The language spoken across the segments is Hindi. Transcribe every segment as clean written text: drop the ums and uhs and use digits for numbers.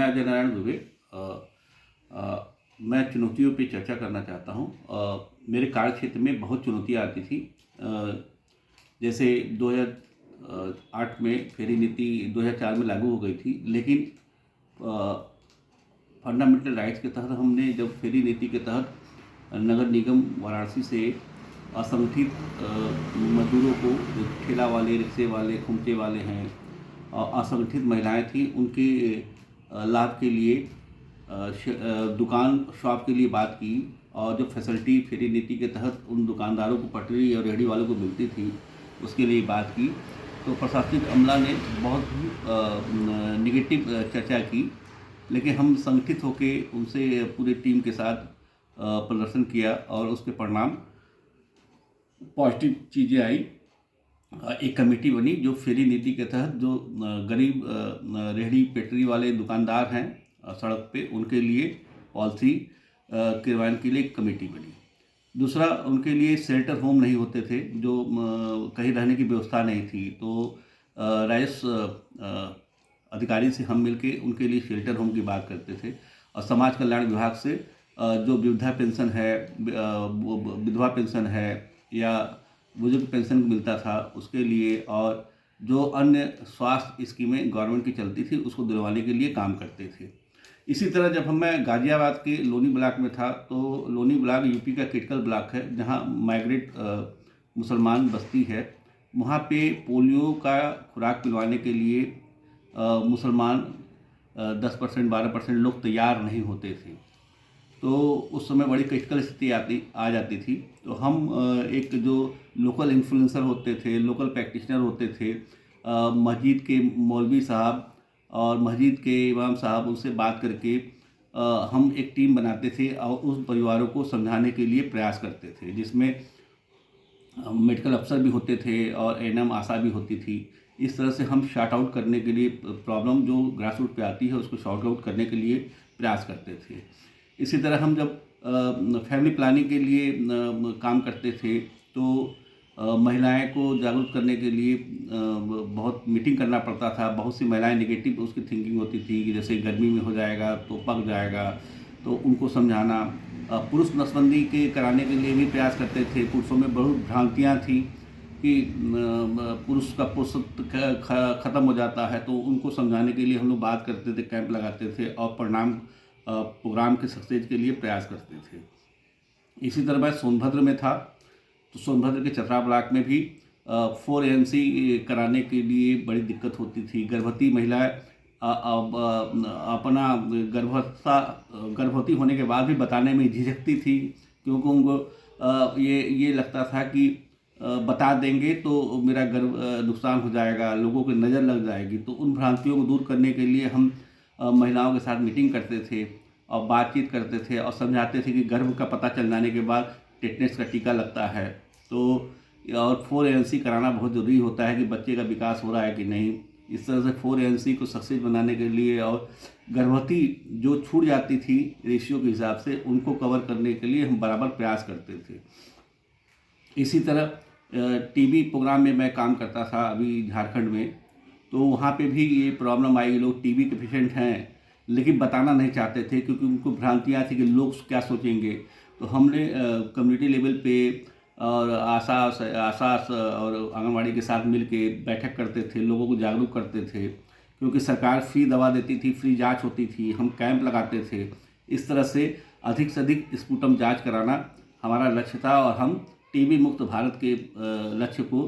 मैं अजय नारायण दुबे। मैं चुनौतियों पे चर्चा करना चाहता हूँ। मेरे कार्य क्षेत्र में बहुत चुनौतियाँ आती थी। जैसे 2008 में फेरी नीति 2004 में लागू हो गई थी, लेकिन फंडामेंटल राइट्स के तहत हमने जब फेरी नीति के तहत नगर निगम वाराणसी से असंगठित मजदूरों को, जो ठेला वाले, रिक्शे वाले, खुमचे वाले हैं, असंगठित महिलाएं थी, उनके लाभ के लिए दुकान शॉप के लिए बात की, और जो फैसिलिटी फेरी नीति के तहत उन दुकानदारों को, पटरी और रेहड़ी वालों को मिलती थी, उसके लिए बात की। तो प्रशासनिक अमला ने बहुत ही निगेटिव चर्चा की, लेकिन हम संगठित होकर उनसे पूरी टीम के साथ प्रदर्शन किया और उसके परिणाम पॉजिटिव चीज़ें आई। एक कमेटी बनी जो फेरी नीति के तहत जो गरीब रेहड़ी पेटरी वाले दुकानदार हैं सड़क पे, उनके लिए पॉलिसी करवाने के लिए एक कमेटी बनी। दूसरा, उनके लिए शेल्टर होम नहीं होते थे, जो कहीं रहने की व्यवस्था नहीं थी, तो राजस्व अधिकारी से हम मिलके उनके लिए शेल्टर होम की बात करते थे। और समाज कल्याण विभाग से जो वृद्धा पेंशन है, विधवा पेंशन है या बुजुर्ग पेंशन मिलता था, उसके लिए, और जो अन्य स्वास्थ्य स्कीमें गवर्नमेंट की चलती थी, उसको दिलवाने के लिए काम करते थे। इसी तरह जब मैं गाज़ियाबाद के लोनी ब्लॉक में था, तो लोनी ब्लॉक यूपी का क्रिटिकल ब्लॉक है, जहां माइग्रेट मुसलमान बस्ती है। वहां पे पोलियो का खुराक पिलवाने के लिए मुसलमान 10% 12% लोग तैयार नहीं होते थे। तो उस समय बड़ी क्रिटिकल स्थिति आ जाती थी। तो हम एक जो लोकल इन्फ्लुएंसर होते थे, लोकल प्रैक्टिशनर होते थे, मस्जिद के मौलवी साहब और मस्जिद के इमाम साहब, उनसे बात करके हम एक टीम बनाते थे और उस परिवारों को समझाने के लिए प्रयास करते थे, जिसमें मेडिकल अफसर भी होते थे और एएनएम आशा भी होती थी। इस तरह से हम शॉर्ट आउट करने के लिए, प्रॉब्लम जो ग्रास रूट पे आती है उसको शॉर्ट आउट करने के लिए प्रयास करते थे। इसी तरह हम जब फैमिली प्लानिंग के लिए काम करते थे, तो महिलाएं को जागरूक करने के लिए बहुत मीटिंग करना पड़ता था। बहुत सी महिलाएं नेगेटिव उसकी थिंकिंग होती थी कि जैसे गर्मी में हो जाएगा तो पक जाएगा, तो उनको समझाना। पुरुष नसबंदी के कराने के लिए भी प्रयास करते थे। पुरुषों में बहुत भ्रांतियाँ थी कि पुरुष का पुरुषत्व ख़त्म हो जाता है, तो उनको समझाने के लिए हम लोग बात करते थे, कैंप लगाते थे और प्रोग्राम के सक्सेस के लिए प्रयास करते थे। इसी तरह मैं सोनभद्र में था, तो सोनभद्र के चतरा ब्लॉक में भी 4ANC कराने के लिए बड़ी दिक्कत होती थी। गर्भवती महिलाएं अपना गर्भवती होने के बाद भी बताने में झिझकती थी, क्योंकि उनको ये लगता था कि बता देंगे तो मेरा गर्भ नुकसान हो जाएगा, लोगों की नज़र लग जाएगी। तो उन भ्रांतियों को दूर करने के लिए हम महिलाओं के साथ मीटिंग करते थे और बातचीत करते थे और समझाते थे कि गर्भ का पता चल जाने के बाद टेटनेस का टीका लगता है। तो और 4ANC कराना बहुत ज़रूरी होता है कि बच्चे का विकास हो रहा है कि नहीं। इस तरह से 4ANC को सक्सेस बनाने के लिए और गर्भवती जो छूट जाती थी रेशियो के हिसाब से, उनको कवर करने के लिए हम बराबर प्रयास करते थे। इसी तरह टीबी प्रोग्राम में मैं काम करता था अभी झारखंड में, तो वहाँ पे भी ये प्रॉब्लम आई। लोग टीबी के पेशेंट हैं लेकिन बताना नहीं चाहते थे, क्योंकि उनको भ्रांतियाँ थी कि लोग क्या सोचेंगे। तो हमने कम्युनिटी लेवल पे और आशा और आंगनबाड़ी के साथ मिल के बैठक करते थे, लोगों को जागरूक करते थे, क्योंकि सरकार फ्री दवा देती थी, फ्री जांच होती थी, हम कैंप लगाते थे। इस तरह से अधिक स्पुटम जांच कराना हमारा लक्ष्य था और हम टीबी मुक्त भारत के लक्ष्य को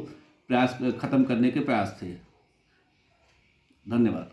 ख़त्म करने के प्रयास थे। धन्यवाद।